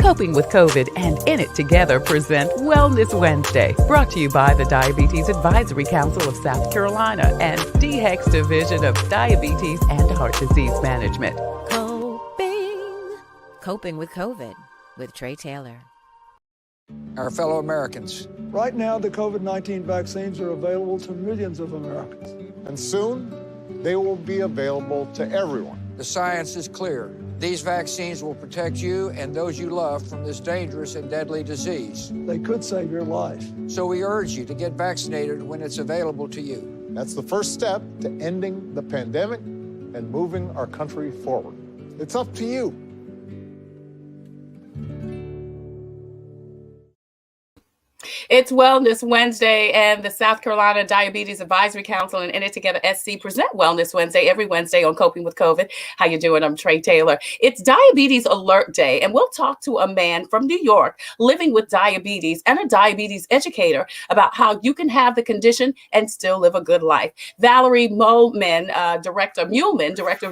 Coping with COVID and In It Together present Wellness Wednesday, brought to you by the Diabetes Advisory Council of South Carolina and DHEC's Division of Diabetes and Heart Disease Management. Coping with COVID with Trey Taylor. Our fellow Americans. Right now, the COVID-19 vaccines are available to millions of Americans. And soon, they will be available to everyone. The science is clear. These vaccines will protect you and those you love from this dangerous and deadly disease. They could save your life. So we urge you to get vaccinated when it's available to you. That's the first step to ending the pandemic and moving our country forward. It's up to you. It's Wellness Wednesday, and the South Carolina Diabetes Advisory Council and In It Together SC present Wellness Wednesday every Wednesday on Coping with COVID. How you doing? I'm Trey Taylor. It's Diabetes Alert Day, and we'll talk to a man from New York living with diabetes and a diabetes educator about how you can have the condition and still live a good life. Valerie Muehleman, Director of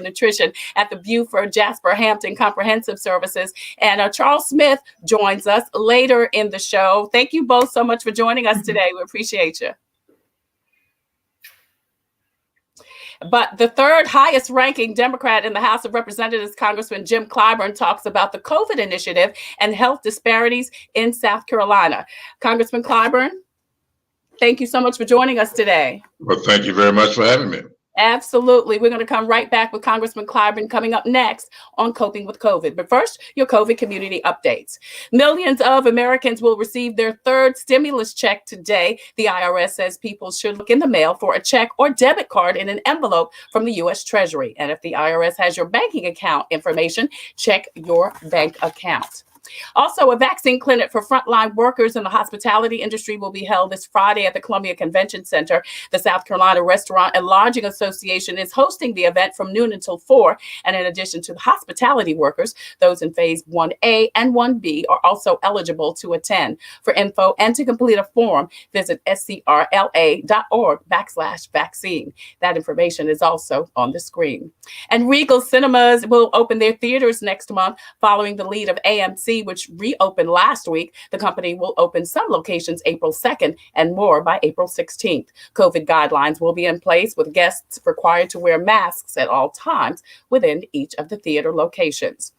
Nutrition at the Beaufort-Jasper-Hampton Comprehensive Services, and Charles Smith joins us later in the show. Thank you both so much for joining us today. We appreciate you. But the third highest ranking Democrat in the House of Representatives, Congressman Jim Clyburn, talks about the COVID initiative and health disparities in South Carolina. Congressman Clyburn, thank you so much for joining us today. Well, thank you very much for having me. Absolutely. We're going to come right back with Congressman Clyburn coming up next on Coping with COVID. But first, your COVID community updates. Millions of Americans will receive their third stimulus check today. The IRS says people should look in the mail for a check or debit card in an envelope from the U.S. Treasury. And if the IRS has your banking account information, check your bank account. Also, a vaccine clinic for frontline workers in the hospitality industry will be held this Friday at the Columbia Convention Center. The South Carolina Restaurant and Lodging Association is hosting the event from noon until 4. And in addition to the hospitality workers, those in Phase 1A and 1B are also eligible to attend. For info and to complete a form, visit scrla.org/vaccine. That information is also on the screen. And Regal Cinemas will open their theaters next month following the lead of AMC, which reopened last week. The company will open some locations April 2nd and more by April 16th. COVID guidelines will be in place with guests required to wear masks at all times within each of the theater locations.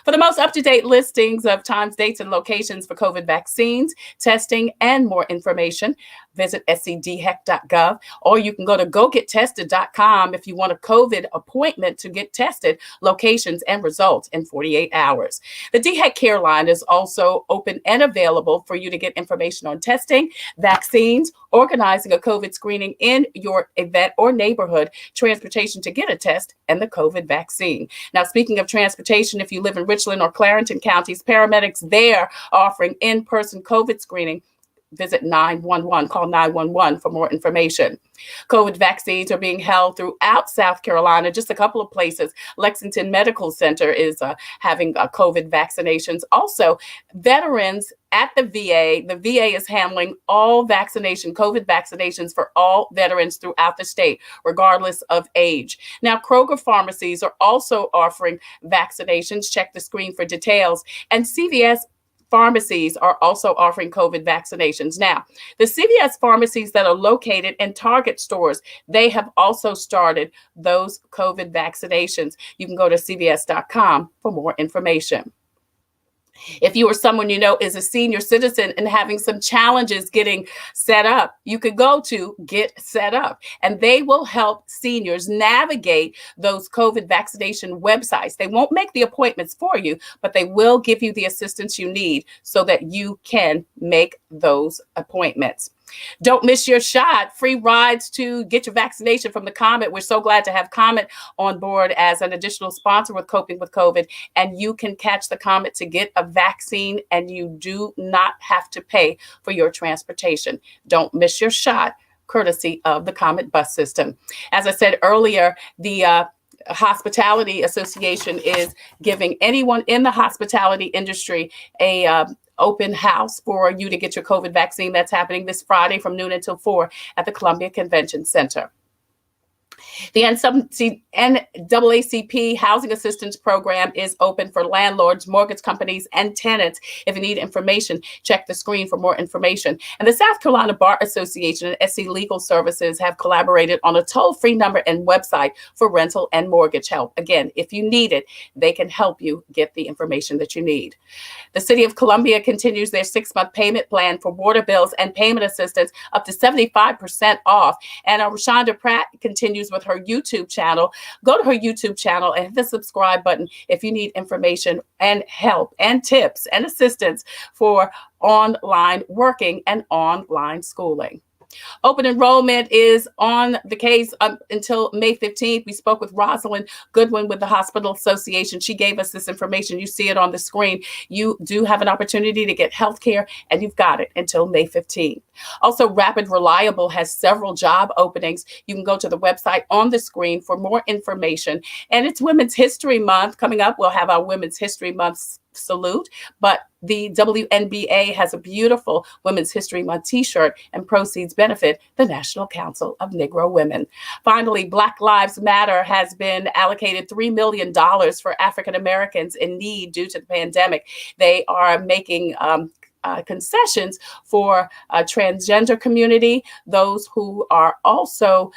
For the most up-to-date listings of times, dates, and locations for COVID vaccines, testing, and more information, visit scdhec.gov, or you can go to gogettested.com if you want a COVID appointment to get tested, locations, and results in 48 hours. The DHEC Care Line is also open and available for you to get information on testing, vaccines, organizing a COVID screening in your event or neighborhood, transportation to get a test, and the COVID vaccine. Now, speaking of transportation, if you live in Richland or Clarendon counties, paramedics there are offering in-person COVID screening. Visit 911, call 911 for more information. COVID vaccines are being held throughout South Carolina, just a couple of places. Lexington Medical Center is having COVID vaccinations. Also, veterans at the VA is handling all COVID vaccinations for all veterans throughout the state, regardless of age. Now, Kroger pharmacies are also offering vaccinations. Check the screen for details. And CVS pharmacies are also offering COVID vaccinations. Now, the CVS pharmacies that are located in Target stores, they have also started those COVID vaccinations. You can go to cvs.com for more information. If you or someone you know is a senior citizen and having some challenges getting set up, you could go to Get Set Up, and they will help seniors navigate those COVID vaccination websites. They won't make the appointments for you, but they will give you the assistance you need so that you can make those appointments. Don't miss your shot. Free rides to get your vaccination from the Comet. We're so glad to have Comet on board as an additional sponsor with Coping with COVID. And you can catch the Comet to get a vaccine, and you do not have to pay for your transportation. Don't miss your shot, courtesy of the Comet bus system. As I said earlier, the Hospitality Association is giving anyone in the hospitality industry a open house for you to get your COVID vaccine. That's happening this Friday from noon until 4 at the Columbia Convention Center. The NAACP Housing Assistance Program is open for landlords, mortgage companies, and tenants. If you need information, check the screen for more information. And the South Carolina Bar Association and SC Legal Services have collaborated on a toll-free number and website for rental and mortgage help. Again, if you need it, they can help you get the information that you need. The City of Columbia continues their 6-month payment plan for water bills and payment assistance up to 75% off. And Rashonda Pratt continues with her YouTube channel. Go to her YouTube channel and hit the subscribe button if you need information and help and tips and assistance for online working and online schooling. Open enrollment is on the case until May 15th. We spoke with Rosalind Goodwin with the Hospital Association. She gave us this information. You see it on the screen. You do have an opportunity to get health care, and you've got it until May 15th. Also, Rapid Reliable has several job openings. You can go to the website on the screen for more information. And it's Women's History Month. Coming up, we'll have our Women's History Month salute, but the WNBA has a beautiful Women's History Month t-shirt, and proceeds benefit the National Council of Negro Women. Finally, Black Lives Matter has been allocated $3 million for African Americans in need due to the pandemic. They are making concessions for transgender community, those who are also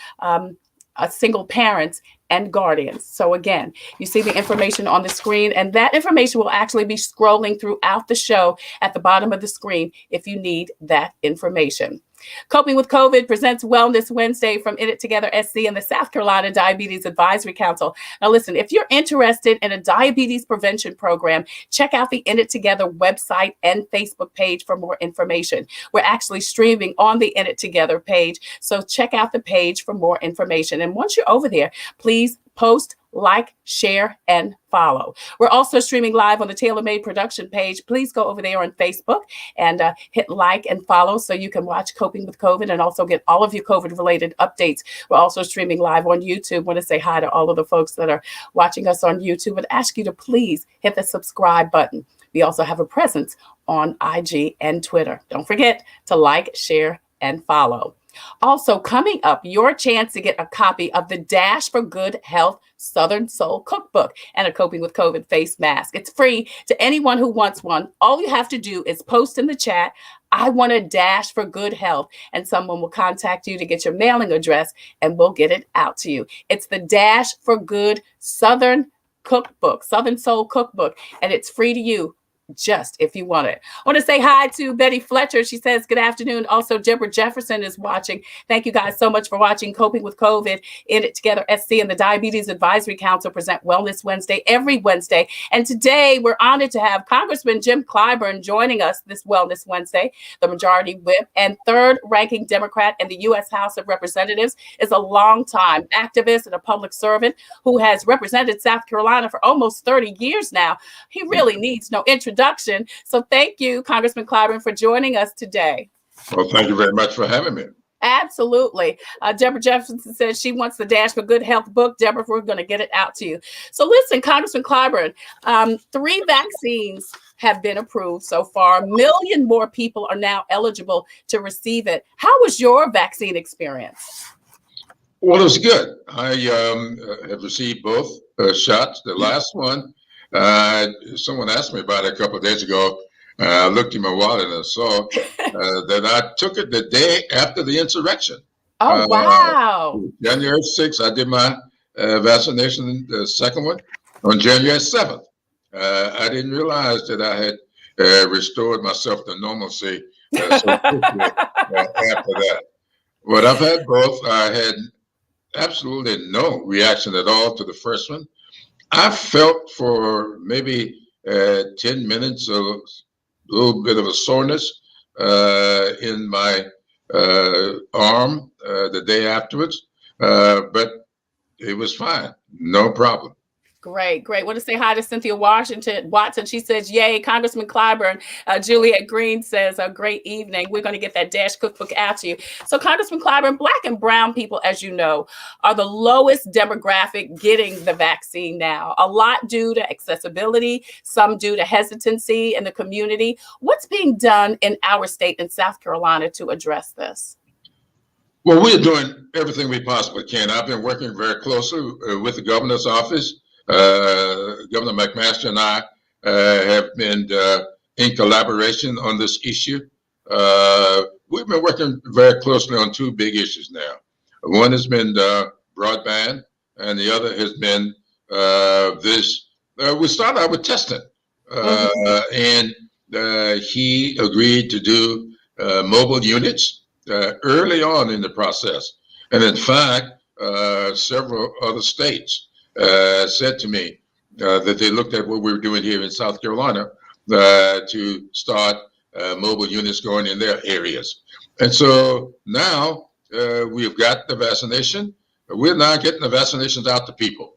single parents and guardians. So again, you see the information on the screen, and that information will actually be scrolling throughout the show at the bottom of the screen if you need that information. Coping with COVID presents Wellness Wednesday from In It Together SC and the South Carolina Diabetes Advisory Council. Now listen, if you're interested in a diabetes prevention program, check out the In It Together website and Facebook page for more information. We're actually streaming on the In It Together page, so check out the page for more information. And once you're over there, please post, like, share, and follow. We're also streaming live on the Tailor Made production page. Please go over there on Facebook and hit like and follow so you can watch Coping with COVID and also get all of your COVID-related updates. We're also streaming live on YouTube. I want to say hi to all of the folks that are watching us on YouTube and ask you to please hit the subscribe button. We also have a presence on IG and Twitter. Don't forget to like, share, and follow. Also, coming up, your chance to get a copy of the Dash for Good Health Southern Soul Cookbook and a Coping with COVID face mask. It's free to anyone who wants one. All you have to do is post in the chat, "I want a Dash for Good Health," and someone will contact you to get your mailing address, and we'll get it out to you. It's the Dash for Good Southern Cookbook, Southern Soul Cookbook, and it's free to you, just if you want it. I want to say hi to Betty Fletcher. She says, good afternoon. Also, Deborah Jefferson is watching. Thank you guys so much for watching Coping with COVID. In It Together SC and the Diabetes Advisory Council present Wellness Wednesday every Wednesday. And today we're honored to have Congressman Jim Clyburn joining us this Wellness Wednesday. The Majority Whip and third ranking Democrat in the U.S. House of Representatives, is a longtime activist and a public servant who has represented South Carolina for almost 30 years now. He really needs no introduction. So thank you, Congressman Clyburn, for joining us today. Well, thank you very much for having me. Absolutely. Deborah Jefferson says she wants the Dash for Good Health book. Deborah, we're going to get it out to you. So listen, Congressman Clyburn, 3 vaccines have been approved so far. 1 million more people are now eligible to receive it. How was your vaccine experience? Well, it was good. I have received both shots. The last one, someone asked me about it a couple of days ago. I looked in my wallet and I saw that I took it the day after the insurrection. Oh, wow. January 6th, I did my vaccination, the second one, on January 7th. I didn't realize that I had restored myself to normalcy so quickly after that. But I've had both. I had absolutely no reaction at all to the first one. I felt for maybe 10 minutes a little bit of a soreness in my arm the day afterwards, but it was fine, no problem. Great, great. Want to say hi to Cynthia Watson. She says, yay, Congressman Clyburn. Juliet Green says, a great evening. We're going to get that Dash cookbook out to you. So Congressman Clyburn, Black and brown people, as you know, are the lowest demographic getting the vaccine now. A lot due to accessibility, some due to hesitancy in the community. What's being done in our state in South Carolina to address this? Well, we're doing everything we possibly can. I've been working very closely with the governor's office. Governor McMaster and I have been in collaboration on this issue. We've been working very closely on two big issues now. One has been broadband, and the other has been this. We started out with testing, and he agreed to do mobile units early on in the process. And in fact, several other states said to me that they looked at what we were doing here in South Carolina to start mobile units going in their areas. And so now we've got the vaccination. We're now getting the vaccinations out to people.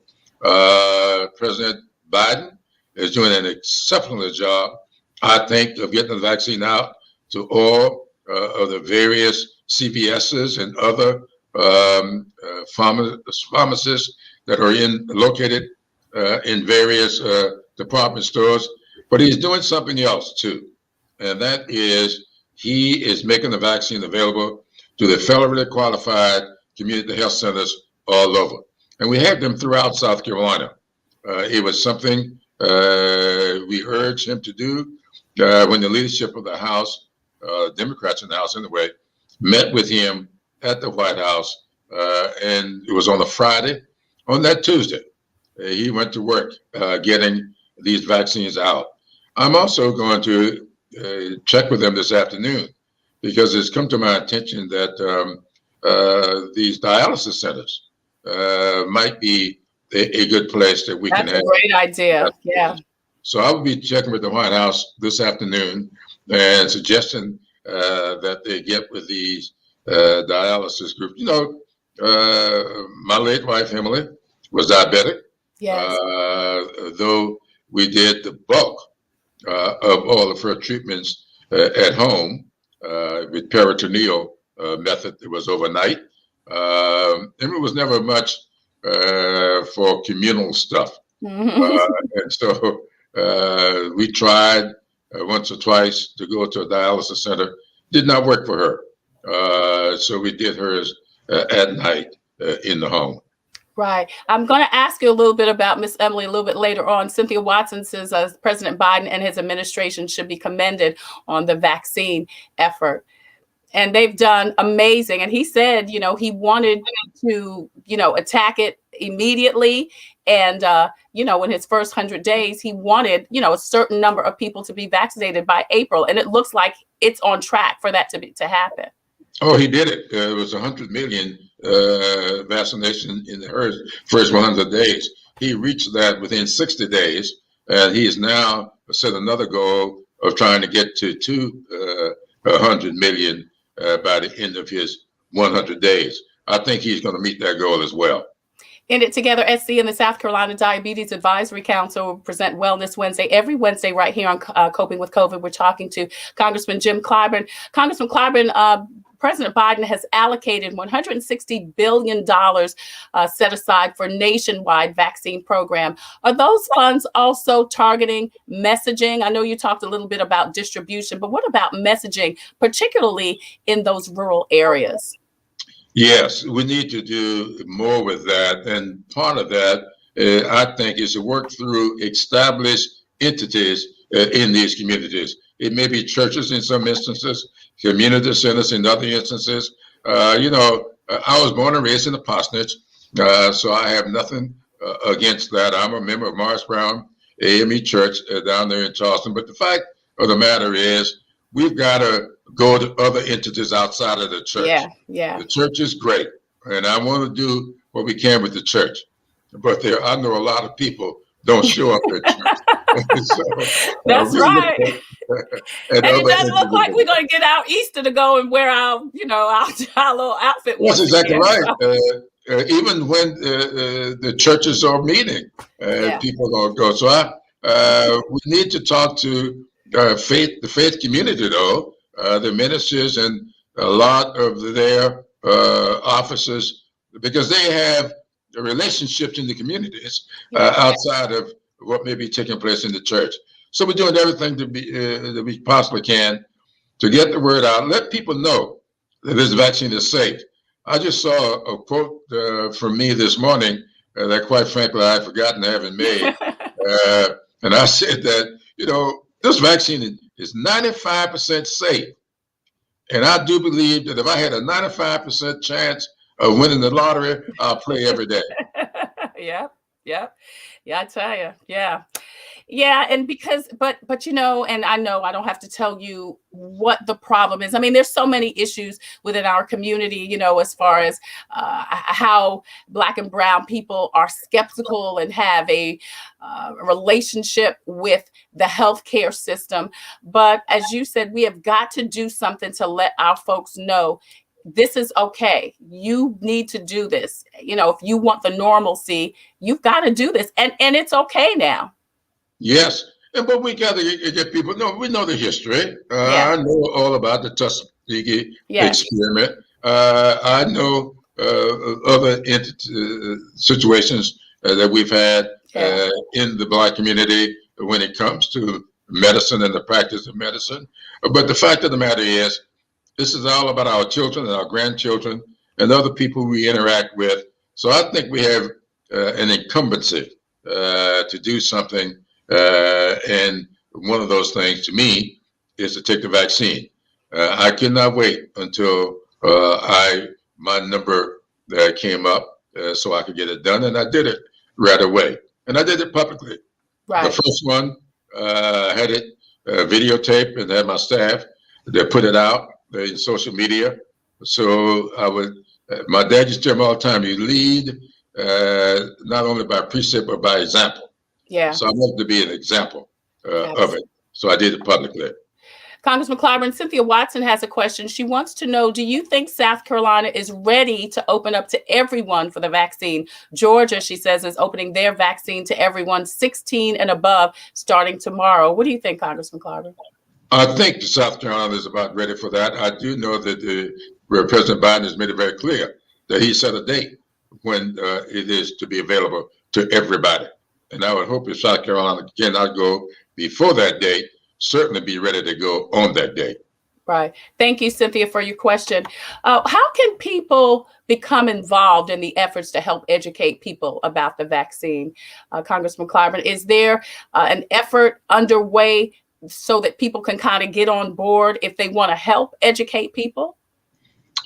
President Biden is doing an exceptional job, I think, of getting the vaccine out to all of the various CVSs and other pharmacists that are located in various department stores. But he's doing something else too, and that is he is making the vaccine available to the federally qualified community health centers all over. And we have them throughout South Carolina. It was something we urged him to do when the leadership of the House, Democrats in the House anyway, met with him at the White House. And it was on a Friday. On that Tuesday, he went to work getting these vaccines out. I'm also going to check with them this afternoon because it's come to my attention that these dialysis centers might be a good place that we can have. That's a great idea. Yeah. So I will be checking with the White House this afternoon and suggesting that they get with these dialysis groups. You know, my late wife, Emily, was diabetic. Yes. Though we did the bulk of all of her treatments at home with peritoneal method. It was overnight. And it was never much for communal stuff. And so we tried once or twice to go to a dialysis center. Did not work for her. So we did hers at night in the home. Right. I'm going to ask you a little bit about Miss Emily a little bit later on. Cynthia Watson says President Biden and his administration should be commended on the vaccine effort. And they've done amazing. And he said, you know, he wanted to, you know, attack it immediately. And, you know, in his first 100 days, he wanted, you know, a certain number of people to be vaccinated by April. And it looks like it's on track for that to happen. Oh, he did it. It was 100 million vaccination in her first 100 days. He reached that within 60 days. And he has now set another goal of trying to get to 200 million by the end of his 100 days. I think he's going to meet that goal as well. In It Together SC and the South Carolina Diabetes Advisory Council present Wellness Wednesday every Wednesday right here on Coping with COVID. We're talking to Congressman Jim Clyburn. Congressman Clyburn, President Biden has allocated $160 billion set aside for nationwide vaccine program. Are those funds also targeting messaging? I know you talked a little bit about distribution, but what about messaging, particularly in those rural areas? Yes, we need to do more with that. And part of that, I think, is to work through established entities in these communities. It may be churches in some instances, community centers in other instances. You know, I was born and raised in the parsonage, so I have nothing against that. I'm a member of Morris Brown AME Church down there in Charleston. But the fact of the matter is, we've got to go to other entities outside of the church. Yeah. The church is great, and I want to do what we can with the church. But I know a lot of people don't show up at church. That's right. And it doesn't look like we're going to get out Easter to go and wear our, you know, our little outfit. That's exactly right. Even when the churches are meeting, people don't go. So we need to talk to the faith community, though, the ministers and a lot of their officers, because they have relationships in the communities outside of what may be taking place in the church. So we're doing everything that we possibly can to get the word out, let people know that this vaccine is safe. I just saw a quote from me this morning that, quite frankly, I've forgotten having made. And I said that, this vaccine is 95% safe. And I do believe that if I had a 95% chance of winning the lottery, I'll play every day. Yeah, yeah, yeah. I tell you, yeah. Yeah, and but and I know I don't have to tell you what the problem is. I mean, there's so many issues within our community, as far as how Black and brown people are skeptical and have a relationship with the healthcare system. But as you said, we have got to do something to let our folks know this is okay. You need to do this. If you want the normalcy, you've got to do this, and it's okay now. Yes, but we got to get people. No, we know the history. Yeah. I know all about the Tuskegee Yes. experiment. I know other situations that we've had in the Black community when it comes to medicine and the practice of medicine. But the fact of the matter is, this is all about our children and our grandchildren and other people we interact with. So I think we have an incumbency to do something. And one of those things to me is to take the vaccine. I could not wait until my number came up so I could get it done, and I did it right away. And I did it publicly. Right. The first one had it videotaped and had my staff that put it out in social media. So my dad used to tell me all the time, you lead not only by precept, but by example. Yeah. So I wanted to be an example of it. So I did it publicly. Congressman Clyburn, Cynthia Watson has a question. She wants to know, do you think South Carolina is ready to open up to everyone for the vaccine? Georgia, she says, is opening their vaccine to everyone 16 and above starting tomorrow. What do you think, Congressman Clyburn? I think South Carolina is about ready for that. I do know that President Biden has made it very clear that he set a date when it is to be available to everybody. And I would hope if South Carolina cannot go before that date, certainly be ready to go on that date. Right. Thank you, Cynthia, for your question. How can people become involved in the efforts to help educate people about the vaccine? Congressman Clyburn, is there an effort underway so that people can kind of get on board if they want to help educate people?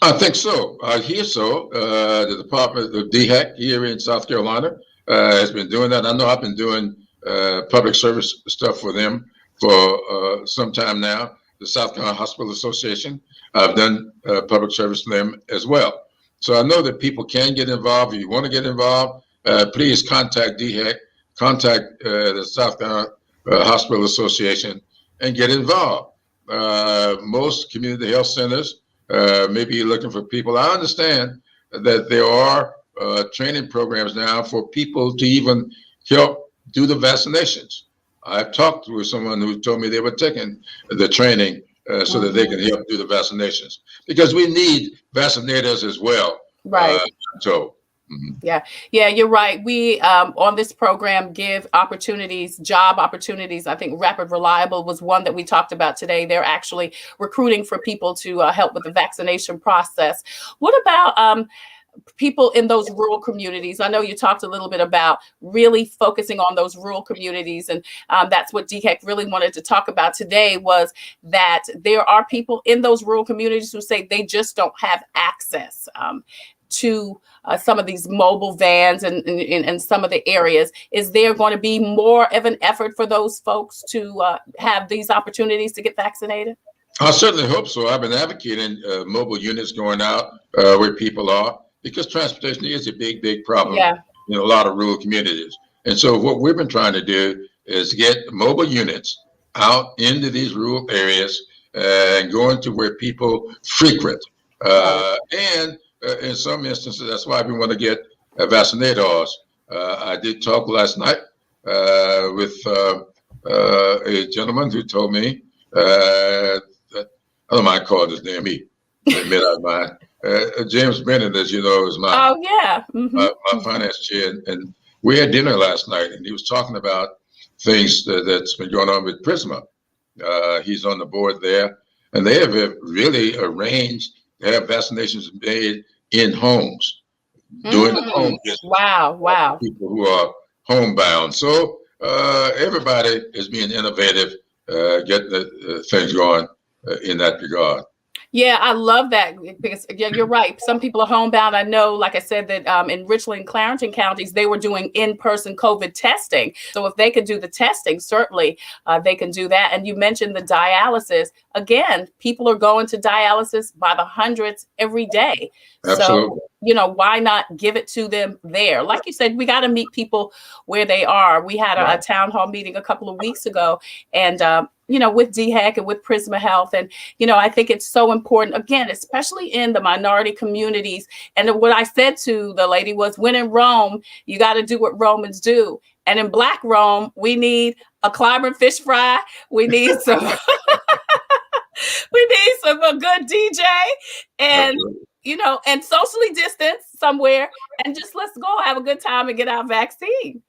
I think so. I hear so. The Department of DHEC here in South Carolina has been doing that. I know I've been doing public service stuff for them for some time now. The South Carolina Hospital Association, I've done public service for them as well. So I know that people can get involved. If you want to get involved, please contact DHEC, contact the South Carolina Hospital Association, and get involved. Most community health centers may be looking for people. I understand that there are training programs now for people to even help do the vaccinations. I've talked with someone who told me they were taking the training so that they can help do the vaccinations, because we need vaccinators as well. Right. Yeah, you're right. We on this program give opportunities, job opportunities. I think Rapid Reliable was one that we talked about today. They're actually recruiting for people to help with the vaccination process. What about people in those rural communities? I know you talked a little bit about really focusing on those rural communities, and that's what DHEC really wanted to talk about today, was that there are people in those rural communities who say they just don't have access to some of these mobile vans and in some of the areas. Is there going to be more of an effort for those folks to have these opportunities to get vaccinated? I certainly hope so. I've been advocating mobile units going out where people are, because transportation is a big problem in a lot of rural communities. And so what we've been trying to do is get mobile units out into these rural areas and going to where people frequent. And in some instances, that's why we want to get vaccinators. I did talk last night with a gentleman who told me, that, I don't mind calling his name, he admit I mind. James Bennett, as you know, is my finance chair, and we had dinner last night, and he was talking about things that's been going on with Prisma. He's on the board there, and they have really arranged to have vaccinations made in homes, doing the home business. Wow. People who are homebound. So everybody is being innovative, getting the things going in that regard. Yeah, I love that because you're right. Some people are homebound. I know, like I said, that in Richland and Clarendon counties, they were doing in-person COVID testing. So if they could do the testing, certainly they can do that. And you mentioned the dialysis. Again, people are going to dialysis by the hundreds every day. Absolutely. So, why not give it to them there? Like you said, we got to meet people where they are. We had a town hall meeting a couple of weeks ago, and with DHEC and with Prisma Health. And, I think it's so important, again, especially in the minority communities. And what I said to the lady was, when in Rome, you got to do what Romans do. And in Black Rome, we need a Clyburn fish fry. We need some, a good DJ and, and socially distance somewhere. And just let's go have a good time and get our vaccine.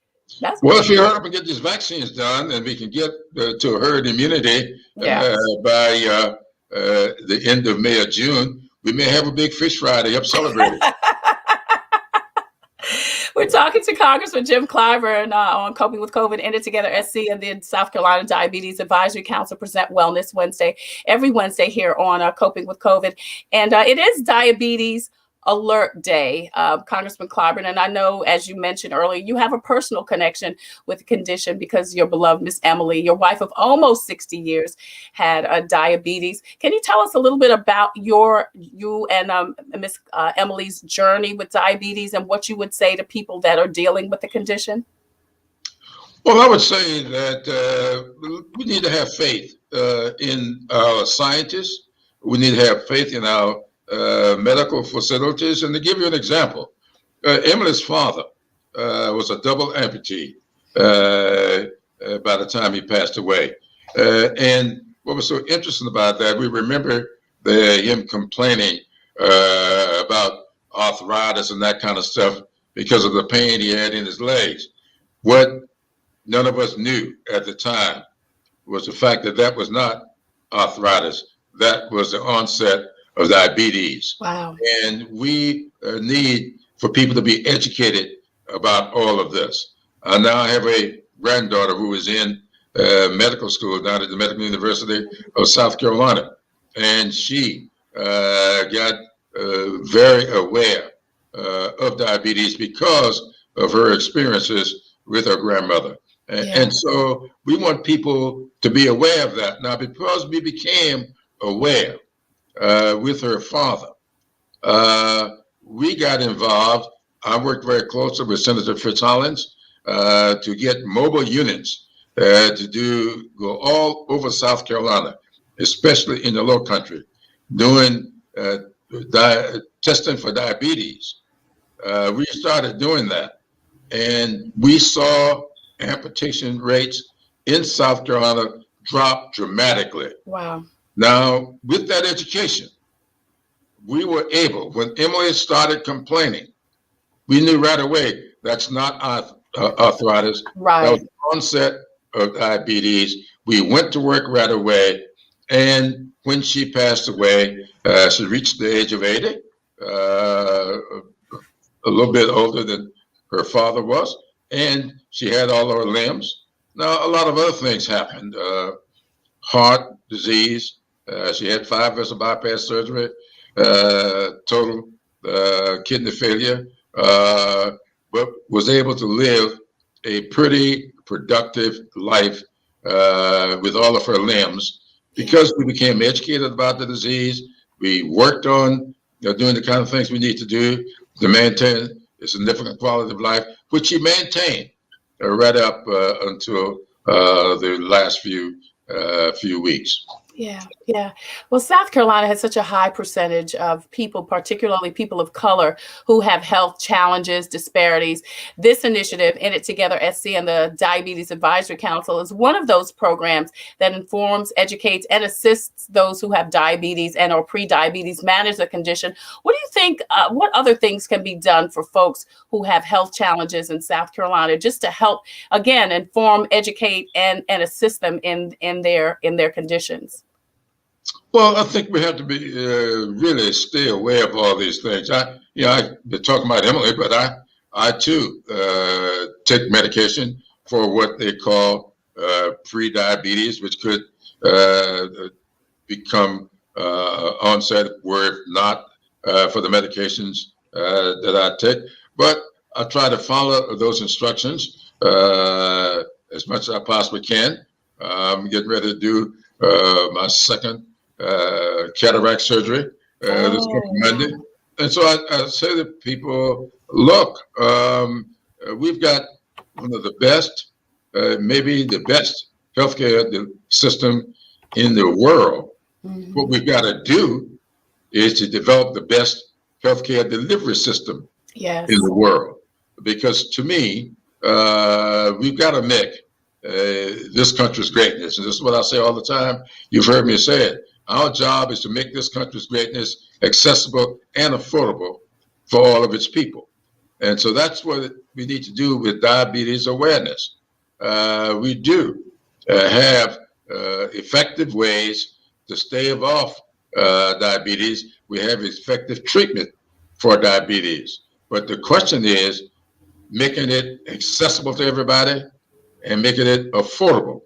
Well, if you hurry up and get these vaccines done, and we can get to herd immunity by the end of May or June, we may have a big fish fry to help celebrate it. We're talking to Congressman Jim Clyburn on Coping with COVID. In It Together SC and the South Carolina Diabetes Advisory Council present Wellness Wednesday, every Wednesday here on Coping with COVID. And it is Diabetes Alert Day, Congressman Clyburn. And I know, as you mentioned earlier, you have a personal connection with the condition because your beloved Miss Emily, your wife of almost 60 years, had diabetes. Can you tell us a little bit about you and Miss Emily's journey with diabetes and what you would say to people that are dealing with the condition? Well, I would say that we need to have faith in our scientists. We need to have faith in our medical facilities. And to give you an example, Emily's father was a double amputee by the time he passed away. And what was so interesting about that, we remember him complaining about arthritis and that kind of stuff because of the pain he had in his legs. What none of us knew at the time was the fact that that was not arthritis. That was the onset of diabetes. Wow. And we need for people to be educated about all of this. I now have a granddaughter who is in medical school down at the Medical University of South Carolina. And she got very aware of diabetes because of her experiences with her grandmother. And so we want people to be aware of that. Now, because we became aware with her father, we got involved. I worked very closely with Senator Fitzhollins to get mobile units to go all over South Carolina, especially in the Low Country, doing testing for diabetes. We started doing that, and we saw amputation rates in South Carolina drop dramatically. Wow. Now, with that education, we were able, when Emily started complaining, we knew right away that's not arthritis. Right. That was the onset of diabetes. We went to work right away. And when she passed away, she reached the age of 80, a little bit older than her father was. And she had all her limbs. Now, a lot of other things happened. Heart disease. She had 5 vessel bypass surgery, total kidney failure, but was able to live a pretty productive life with all of her limbs because we became educated about the disease. We worked on doing the kind of things we need to do to maintain a significant quality of life, which she maintained right up until the last few weeks. Yeah. Well, South Carolina has such a high percentage of people, particularly people of color, who have health challenges, disparities. This initiative, In It Together SC and the Diabetes Advisory Council, is one of those programs that informs, educates, and assists those who have diabetes and or pre-diabetes manage the condition. What do you think, what other things can be done for folks who have health challenges in South Carolina just to help, again, inform, educate, and assist them in their conditions? Well, I think we have to be really stay aware of all these things. I've been talking about Emily, but I too take medication for what they call pre-diabetes, which could become onset were if not for the medications that I take. But I try to follow those instructions as much as I possibly can. I'm getting ready to do my second cataract surgery this coming Monday. And so I say to people, look, we've got one of the best, maybe the best healthcare system in the world. Mm-hmm. What we've got to do is to develop the best healthcare delivery system in the world. Because to me, we've got to make this country's greatness. And this is what I say all the time. You've heard me say it. Our job is to make this country's greatness accessible and affordable for all of its people. And so that's what we need to do with diabetes awareness. We do have effective ways to stave off diabetes. We have effective treatment for diabetes. But the question is making it accessible to everybody and making it affordable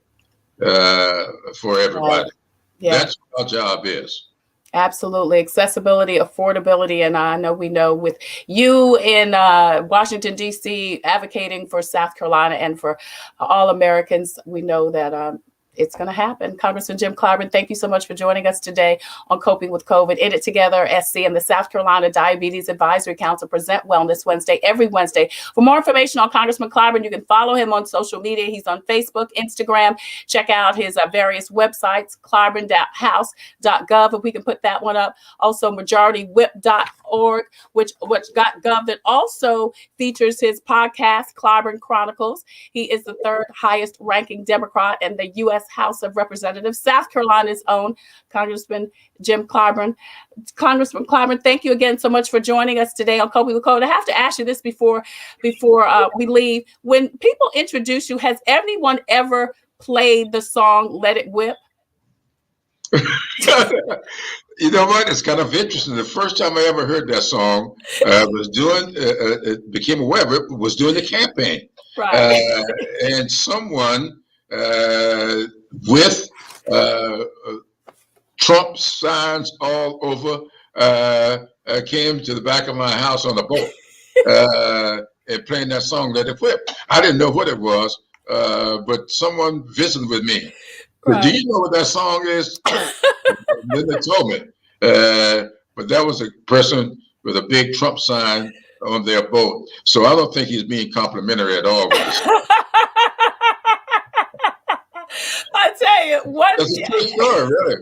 for everybody. Right. Yeah. That's what our job is. Absolutely. Accessibility, affordability. And I know we know with you in Washington, D.C., advocating for South Carolina and for all Americans, we know that it's going to happen. Congressman Jim Clyburn, thank you so much for joining us today on Coping with COVID. In It Together, SC and the South Carolina Diabetes Advisory Council present Wellness Wednesday every Wednesday. For more information on Congressman Clyburn, you can follow him on social media. He's on Facebook, Instagram. Check out his various websites, clyburn.house.gov, if we can put that one up. Also, majoritywhip.org, which got gov, that also features his podcast, Clyburn Chronicles. He is the third highest ranking Democrat in the U.S. House of Representatives, South Carolina's own Congressman Jim Clyburn. Congressman Clyburn, thank you again so much for joining us today on Coping with COVID. I have to ask you this before we leave. When people introduce you, has anyone ever played the song "Let It Whip"? You know what? It's kind of interesting. The first time I ever heard that song became aware of it, was during the campaign. Right. And someone with Trump signs all over came to the back of my house on a boat and playing that song, Let It Whip. I didn't know what it was, but someone visited with me. Right. Do you know what that song is? Then they told me. But that was a person with a big Trump sign on their boat. So I don't think he's being complimentary at all with this. I tell you, that's a true story, really.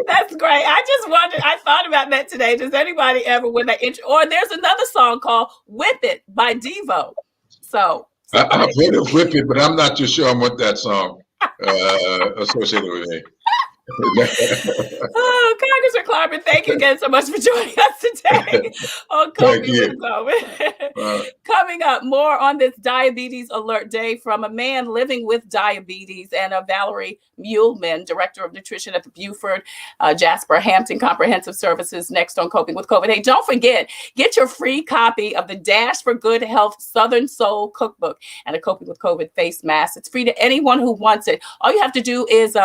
That's great. I just wondered, I thought about that today. Does anybody ever, when they or there's another song called Whip It by Devo. So I've heard of Whip It, but I'm not too sure I want that song associated with me. Congressman Clyburn, thank you again so much for joining us today on Coping with COVID. Coming up, more on this Diabetes Alert Day from a man living with diabetes and Valerie Muehleman, Director of Nutrition at the Beaufort-Jasper-Hampton Comprehensive Services, next on Coping with COVID. Hey, don't forget, get your free copy of the Dash for Good Health Southern Soul Cookbook and a Coping with COVID face mask. It's free to anyone who wants it. All you have to do is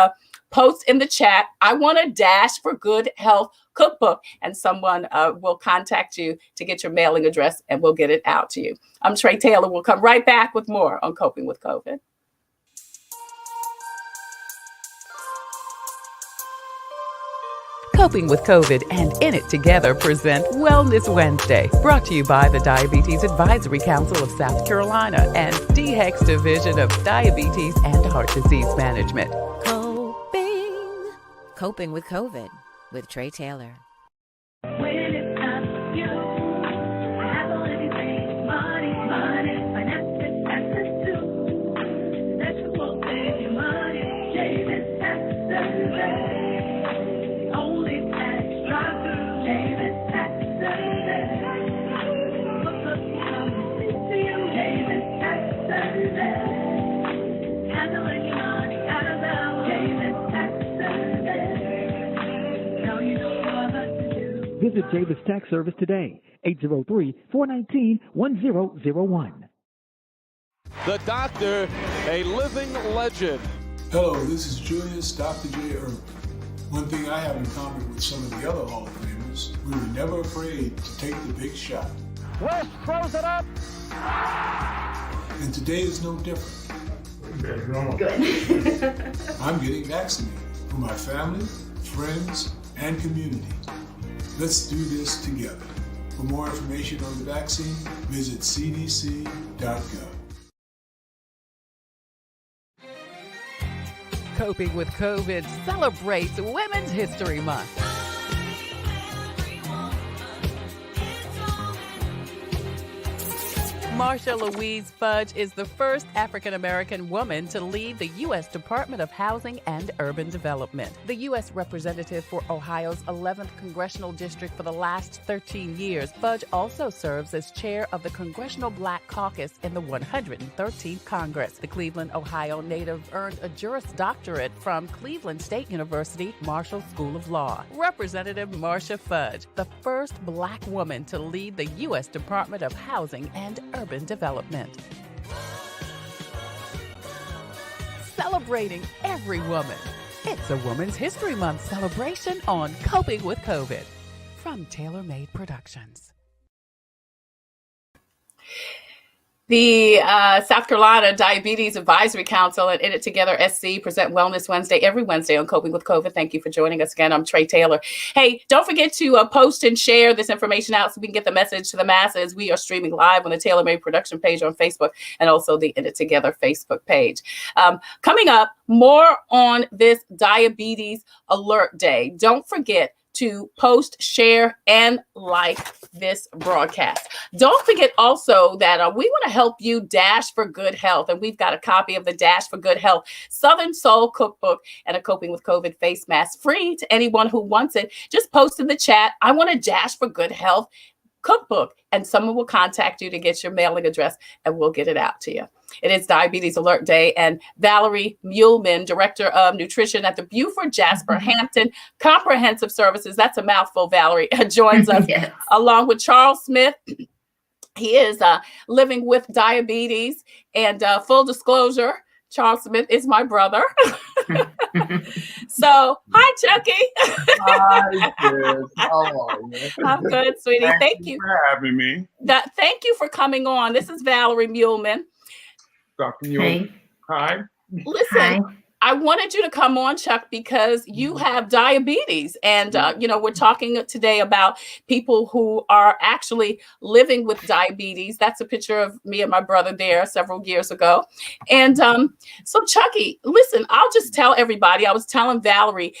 post in the chat, I want a Dash for Good Health cookbook, and someone will contact you to get your mailing address and we'll get it out to you. I'm Trey Taylor. We'll come right back with more on Coping with COVID. Coping with COVID and In It Together present Wellness Wednesday, brought to you by the Diabetes Advisory Council of South Carolina and DHEC's Division of Diabetes and Heart Disease Management. Coping with COVID with Trey Taylor. Visit Davis Tax Service today, 803-419-1001. The doctor, a living legend. Hello, this is Julius Dr. J. Irvin. One thing I have in common with some of the other Hall of Famers, we were never afraid to take the big shot. West throws it up. And today is no different. Good. I'm getting vaccinated for my family, friends, and community. Let's do this together. For more information on the vaccine, visit cdc.gov. Coping with COVID celebrates Women's History Month. Marsha Louise Fudge is the first African-American woman to lead the U.S. Department of Housing and Urban Development. The U.S. representative for Ohio's 11th Congressional District for the last 13 years, Fudge also serves as chair of the Congressional Black Caucus in the 113th Congress. The Cleveland, Ohio native earned a Juris Doctorate from Cleveland State University Marshall School of Law. Representative Marsha Fudge, the first Black woman to lead the U.S. Department of Housing and Urban Development. Celebrating every woman. It's a Women's History Month celebration on Coping with COVID from Tailor Made Productions. The South Carolina Diabetes Advisory Council and In It Together SC present Wellness Wednesday every Wednesday on Coping with COVID. Thank you for joining us again. I'm Trey Taylor. Hey, don't forget to post and share this information out so we can get the message to the masses. We are streaming live on the Tailor Made Production page on Facebook and also the In It Together Facebook page. Coming up, more on this Diabetes Alert Day. Don't forget to post, share, and like this broadcast. Don't forget also that we want to help you dash for good health. And we've got a copy of the Dash for Good Health Southern Soul Cookbook and a Coping with COVID face mask free to anyone who wants it. Just post in the chat, I want a Dash for Good Health cookbook, and someone will contact you to get your mailing address and we'll get it out to you. It is Diabetes Alert Day, and Valerie Muehleman, Director of Nutrition at the Beaufort-Jasper-Hampton Comprehensive Services, that's a mouthful, Valerie, joins us Yes. along with Charles Smith. He is living with diabetes, and full disclosure, Charles Smith is my brother. So, hi, Chucky. Hi, Chris. How are you? I'm good, sweetie. Thank you for having me. Thank you for coming on. This is Valerie Muehleman. Dr. Muehleman. Hi. Listen, Hi. I wanted you to come on, Chuck, because you have diabetes. And, we're talking today about people who are actually living with diabetes. That's a picture of me and my brother there several years ago. And so, Chucky, listen, I'll just tell everybody, I was telling Valerie,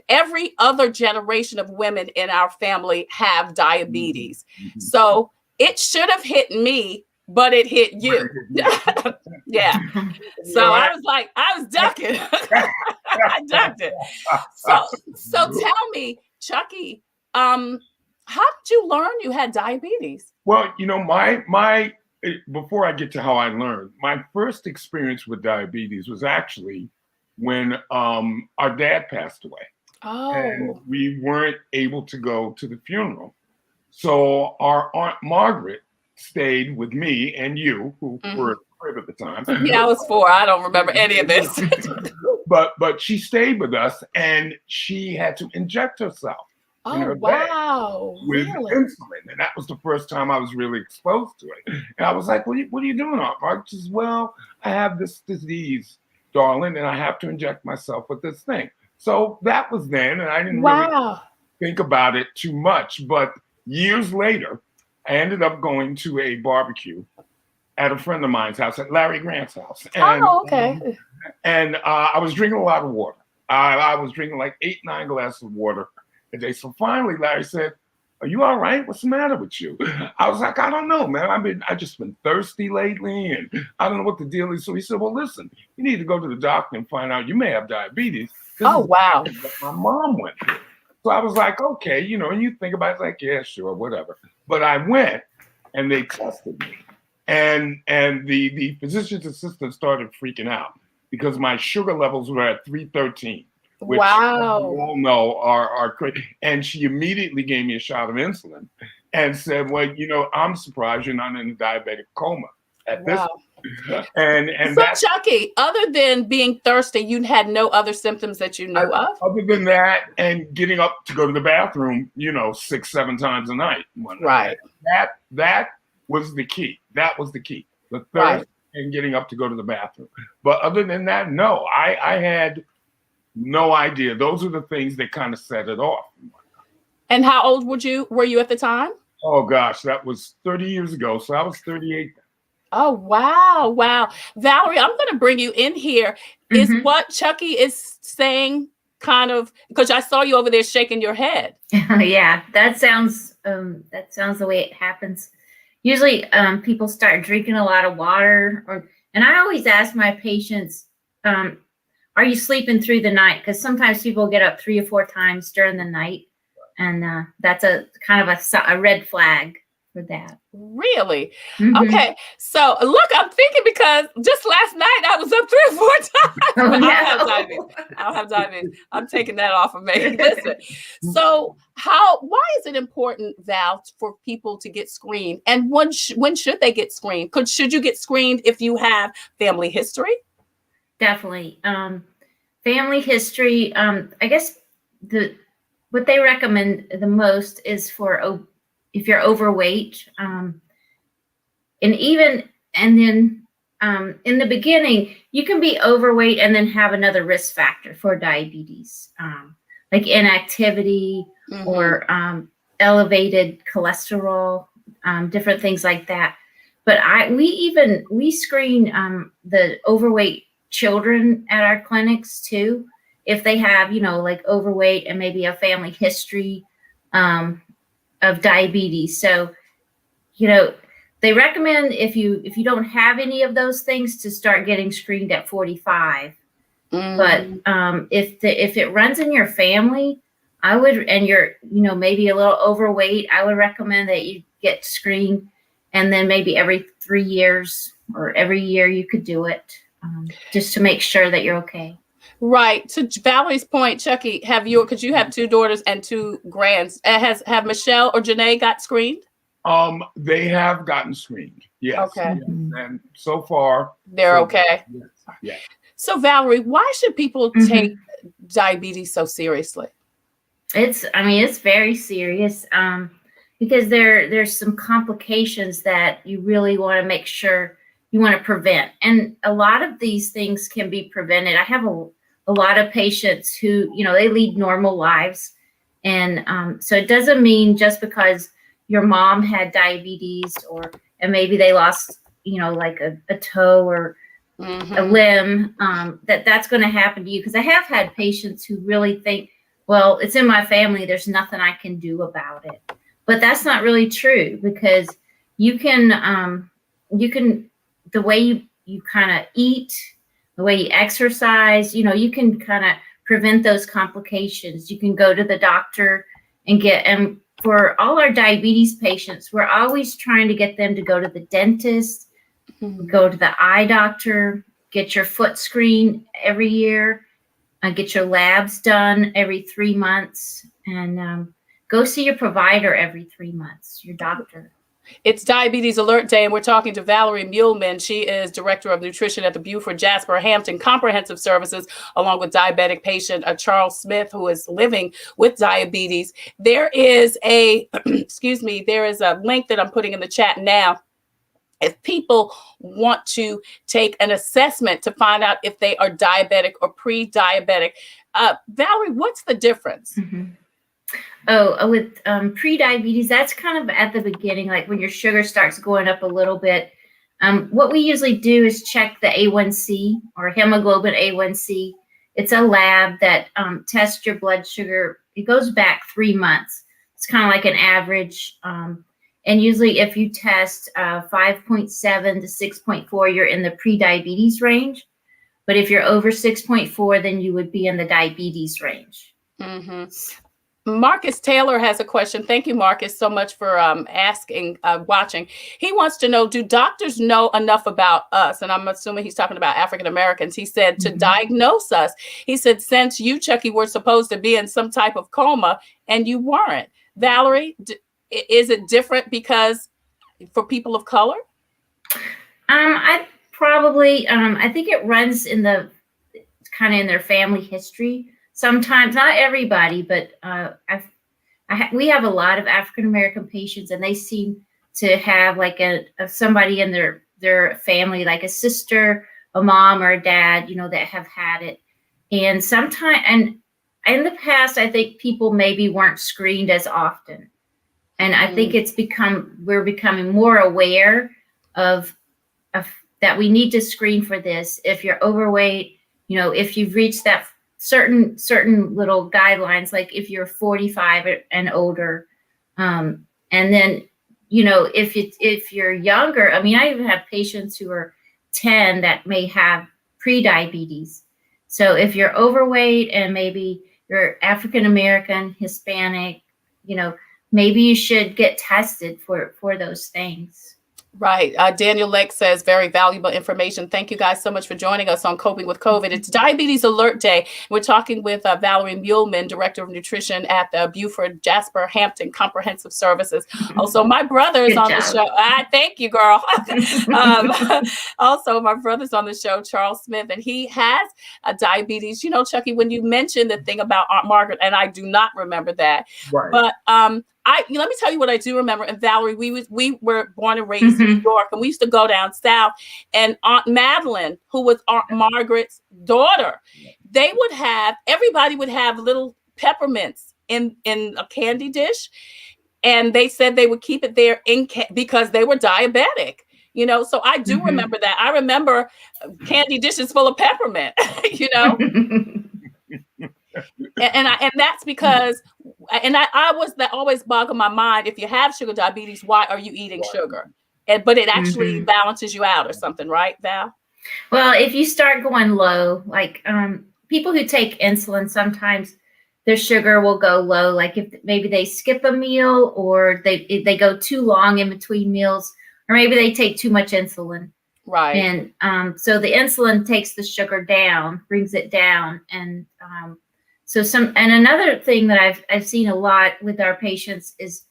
every other generation of women in our family have diabetes. So it should have hit me, but it hit you. Yeah. So I was ducking. I ducked it. So tell me, Chucky, how did you learn you had diabetes? Well, my before I get to how I learned, my first experience with diabetes was actually when our dad passed away. Oh. And we weren't able to go to the funeral. So our Aunt Margaret stayed with me and you, who were at the crib at the time. Yeah, I was 4. I don't remember any of this. but she stayed with us, and she had to inject herself. In her wow. bag with insulin. And that was the first time I was really exposed to it. And I was like, what are you doing, Aunt Margaret? She says, well, I have this disease, darling, and I have to inject myself with this thing. So that was then, and I didn't really think about it too much. But years later, I ended up going to a barbecue at a friend of mine's house, at Larry Grant's house. And, okay. And I was drinking a lot of water. I was drinking like 8-9 glasses of water a day. So finally, Larry said, are you all right? What's the matter with you? I was like, I don't know, man. I just been thirsty lately, and I don't know what the deal is. So he said, well, listen, you need to go to the doctor and find out you may have diabetes. Oh, wow. My mom went through. So I was like, okay, and you think about it, like, yeah, sure, whatever. But I went, and they tested me. And the physician's assistant started freaking out because my sugar levels were at 313. which Wow. we all know are crazy. And she immediately gave me a shot of insulin and said, well, I'm surprised you're not in a diabetic coma at this. And so that's, Chucky, other than being thirsty, you had no other symptoms that you knew of? Other than that, and getting up to go to the bathroom, 6-7 times a night. Right. That was the key. That was the key. The thirst and getting up to go to the bathroom. But other than that, no, I had no idea. Those are the things that kind of set it off. And how old were you at the time? Oh gosh, that was 30 years ago. So I was 38. Oh, wow. Wow. Valerie, I'm going to bring you in here. Is what Chucky is saying kind of, because I saw you over there shaking your head. Yeah, that sounds the way it happens. Usually people start drinking a lot of water, and I always ask my patients, are you sleeping through the night? Because sometimes people get up 3 or 4 times during the night, and that's a kind of a red flag for that. Really? Okay. So look, I'm thinking because just last night I was up 3 or 4 times. Oh, no. I don't have diabetes. I'm taking that off of me. Listen. So why is it important, Val, for people to get screened? And when should they get screened? Should you get screened if you have family history? Definitely. Family history. I guess what they recommend the most is for if you're overweight, and then in the beginning, you can be overweight and then have another risk factor for diabetes, like inactivity or elevated cholesterol, different things like that. But we screen the overweight children at our clinics too, if they have, like overweight and maybe a family history of diabetes. So, they recommend if you don't have any of those things to start getting screened at 45. But if it runs in your family, and you're, maybe a little overweight, I would recommend that you get screened, and then maybe every 3 years or every year you could do it, just to make sure that you're okay. Right. To Valerie's point, Chucky, because you have 2 daughters and 2 grands, have Michelle or Janae got screened? They have gotten screened. Yes. Okay. Yes. And so far they're okay. Yes. So Valerie, why should people take diabetes so seriously? It's very serious, because there's some complications that you really want to make sure you want to prevent. And a lot of these things can be prevented. I have a lot of patients who, they lead normal lives. And so it doesn't mean just because your mom had diabetes and maybe they lost, like a toe or a limb, that's going to happen to you. Because I have had patients who really think, well, it's in my family, there's nothing I can do about it. But that's not really true, because you can, the way you kind of eat, the way you exercise, you can kind of prevent those complications. You can go to the doctor and for all our diabetes patients, we're always trying to get them to go to the dentist, go to the eye doctor, get your foot screened every year, get your labs done every 3 months, and go see your provider every 3 months, your doctor. It's Diabetes Alert Day, and we're talking to Valerie Muehleman. She is Director of Nutrition at the Beaufort-Jasper-Hampton Comprehensive Services, along with diabetic patient Charles Smith, who is living with diabetes. There is a link that I'm putting in the chat now. If people want to take an assessment to find out if they are diabetic or pre-diabetic, Valerie, what's the difference? With pre-diabetes, that's kind of at the beginning, like when your sugar starts going up a little bit. What we usually do is check the A1C or hemoglobin A1C. It's a lab that tests your blood sugar. It goes back 3 months. It's kind of like an average. And usually if you test 5.7 to 6.4, you're in the pre-diabetes range. But if you're over 6.4, then you would be in the diabetes range. Marcus Taylor has a question. Thank you, Marcus, so much for watching. He wants to know, do doctors know enough about us? And I'm assuming he's talking about African Americans. He said to diagnose us. He said, since you, Chucky, were supposed to be in some type of coma and you weren't. Valerie, is it different because for people of color? I think it runs in the kind of in their family history. Sometimes, not everybody, but we have a lot of African American patients, and they seem to have like somebody in their family, like a sister, a mom, or a dad, that have had it. And sometimes, and in the past, I think people maybe weren't screened as often, and I think we're becoming more aware of that we need to screen for this. If you're overweight, if you've reached that certain little guidelines, like if you're 45 and older, and then if you're younger, I mean, I even have patients who are 10 that may have pre-diabetes. So if you're overweight and maybe you're African American, Hispanic, maybe you should get tested for those things. Right. Daniel Leck says, very valuable information. Thank you guys so much for joining us on Coping with COVID. It's Diabetes Alert Day. We're talking with Valerie Muehleman, Director of Nutrition at the Beaufort-Jasper-Hampton Comprehensive Services. Also, my brother is on the show. Thank you, girl. Also, my brother's on the show, Charles Smith, and he has diabetes. Chucky, when you mentioned the thing about Aunt Margaret, and I do not remember that, right. But let me tell you what I do remember. And Valerie, we were born and raised in New York, and we used to go down south. And Aunt Madeline, who was Aunt Margaret's daughter, everybody would have little peppermints in a candy dish, and they said they would keep it there because they were diabetic. So I do remember that. I remember candy dishes full of peppermint. And that's because, I was that always boggled my mind. If you have sugar diabetes, why are you eating sugar? But it actually balances you out or something, right, Val? Well, if you start going low, like people who take insulin, sometimes their sugar will go low. Like if maybe they skip a meal, or they go too long in between meals, or maybe they take too much insulin. Right. And so the insulin takes the sugar down, brings it down, and another thing that I've seen a lot with our patients is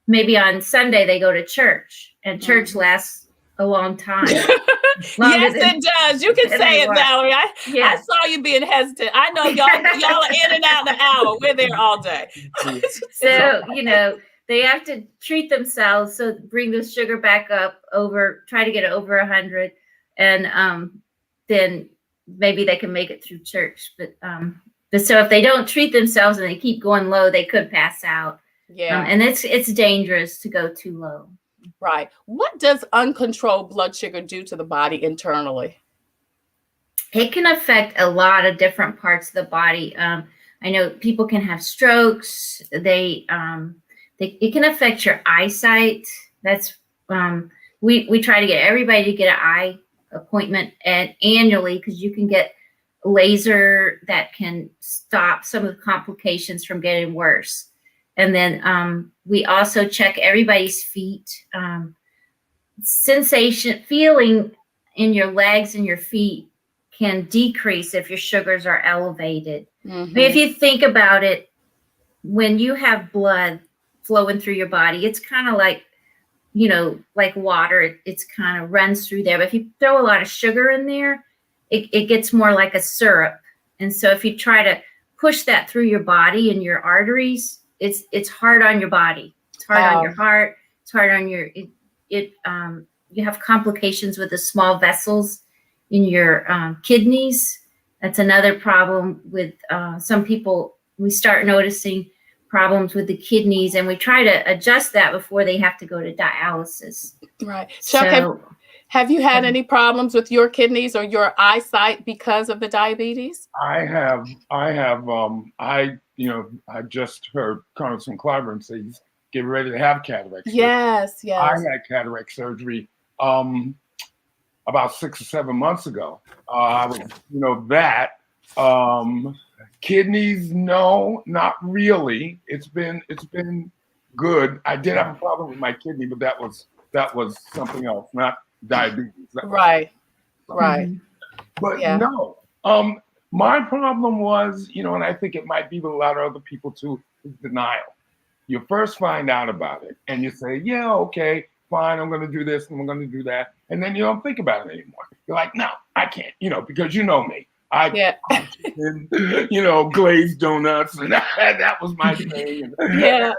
maybe on Sunday they go to church, and church lasts a long time. Yes, it does. You can say it, Valerie. I saw you being hesitant. I know y'all are in and out in an hour. We're there all day. So, they have to treat themselves. So bring the sugar back up try to get it over 100. And then maybe they can make it through church. But so if they don't treat themselves and they keep going low, they could pass out. Yeah. And it's dangerous to go too low. Right. What does uncontrolled blood sugar do to the body internally? It can affect a lot of different parts of the body. I know people can have strokes. It can affect your eyesight. That's we try to get everybody to get an eye appointment annually, because you can get laser that can stop some of the complications from getting worse. And then we also check everybody's feet. Feeling in your legs and your feet can decrease if your sugars are elevated. But if you think about it, when you have blood flowing through your body, it's kind of like, like water. It's kind of runs through there. But if you throw a lot of sugar in there, it gets more like a syrup. And so if you try to push that through your body and your arteries, it's hard on your body. It's hard on your heart. It's hard on you have complications with the small vessels in your kidneys. That's another problem with some people. We start noticing problems with the kidneys, and we try to adjust that before they have to go to dialysis. Right. Chuck, have you had any problems with your kidneys or your eyesight because of the diabetes? I have. I just heard Congressman Clyburn say he's getting ready to have cataract surgery. Yes. I had cataract surgery about 6 or 7 months ago. I was, Kidneys, no, not really. It's been good. I did have a problem with my kidney, but that was something else, not diabetes. Right. But Yeah. no, my problem was, and I think it might be with a lot of other people too, is denial. You first find out about it and you say, yeah, okay, fine, I'm going to do this and I'm going to do that. And then you don't think about it anymore. You're like, no, I can't, because you know me. Glazed donuts, and that was my thing. Yeah.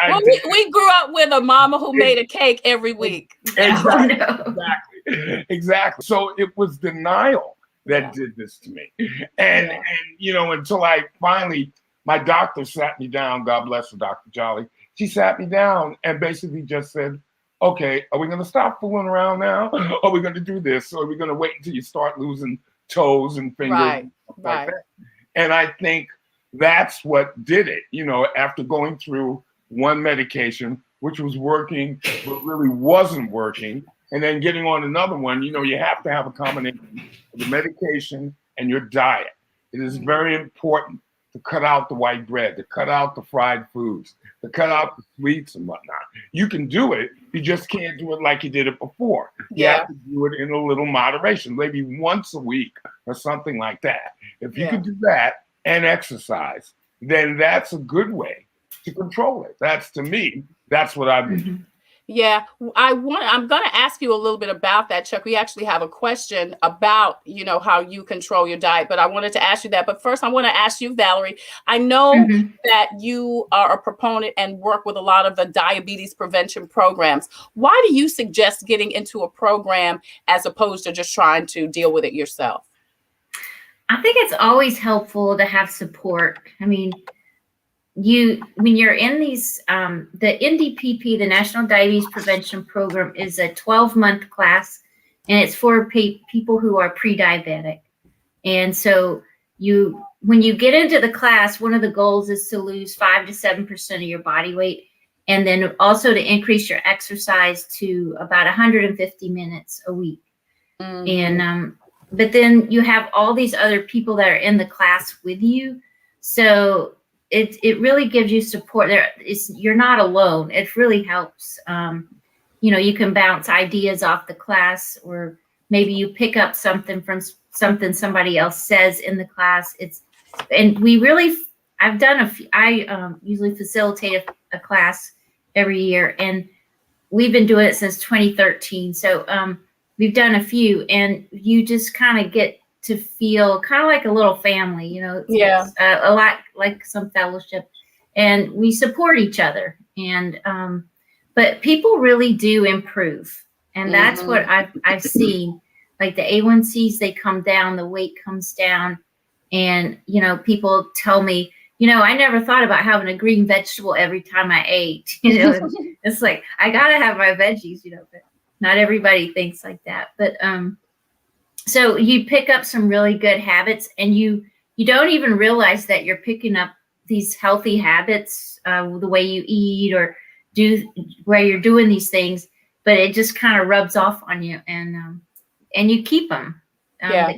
Well, we grew up with a mama who made a cake every week. Exactly. So it was denial that did this to me. And until I finally, my doctor sat me down, God bless her, Dr. Jolly. She sat me down and basically just said, okay, are we going to stop fooling around now? Are we going to do this? Or are we going to wait until you start losing toes and fingers and stuff like that? And I think that's what did it, after going through one medication, which was working, but really wasn't working, and then getting on another one, you have to have a combination of the medication and your diet. It is very important to cut out the white bread, to cut out the fried foods, to cut out the sweets and whatnot. You can do it, you just can't do it like you did it before. You have to do it in a little moderation, maybe once a week or something like that. If you can do that and exercise, then that's a good way to control it. That's, to me, that's what I've been doing. Yeah, I'm going to ask you a little bit about that, Chuck. We actually have a question about, how you control your diet, but I wanted to ask you that. But first, I want to ask you, Valerie, I know that you are a proponent and work with a lot of the diabetes prevention programs. Why do you suggest getting into a program as opposed to just trying to deal with it yourself? I think it's always helpful to have support. I mean, when you're in these, the NDPP, the National Diabetes Prevention Program, is a 12-month class, and it's for people who are pre-diabetic. And so when you get into the class, one of the goals is to lose 5 to 7% of your body weight, and then also to increase your exercise to about 150 minutes a week. And but then you have all these other people that are in the class with you, so it really gives you support. You're not alone. It really helps. You can bounce ideas off the class, or maybe you pick up something from something somebody else says in the class. I've done a few. I usually facilitate a class every year, and we've been doing it since 2013. So we've done a few, and you just kind of get to feel kind of like a little family, it's a lot like some fellowship, and we support each other. And but people really do improve, and that's what I've seen. Like the A1Cs, they come down, the weight comes down, and people tell me, I never thought about having a green vegetable every time I ate. It's like I gotta have my veggies, but not everybody thinks like that. But so you pick up some really good habits, and you don't even realize that you're picking up these healthy habits, the way you eat or where you're doing these things, but it just kind of rubs off on you, and you keep them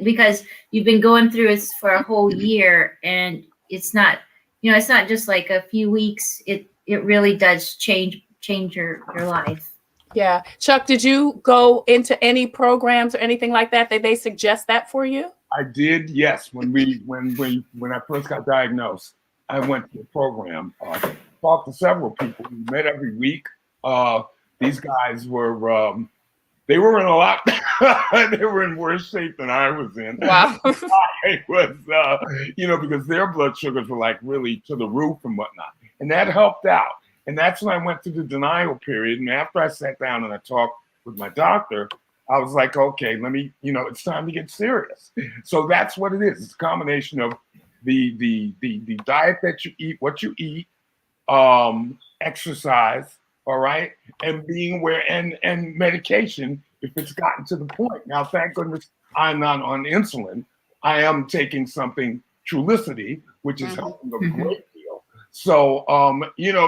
because you've been going through it for a whole year, and it's not just like a few weeks. It really does change your life. Yeah. Chuck, did you go into any programs or anything like that? Did they suggest that for you? I did, yes. When I first got diagnosed, I went to a program, talked to several people. We met every week. These guys were, they were in a lot, they were in worse shape than I was in. Wow. I was, because their blood sugars were like really to the roof and whatnot. And that helped out. And that's when I went through the denial period. And after I sat down and I talked with my doctor, I was like, okay, let me, it's time to get serious. So that's what it is. It's a combination of the diet that you eat, what you eat, exercise, all right, and being aware, and medication if it's gotten to the point. Now, thank goodness I'm not on insulin. I am taking something, Trulicity, which is helping a great deal. So,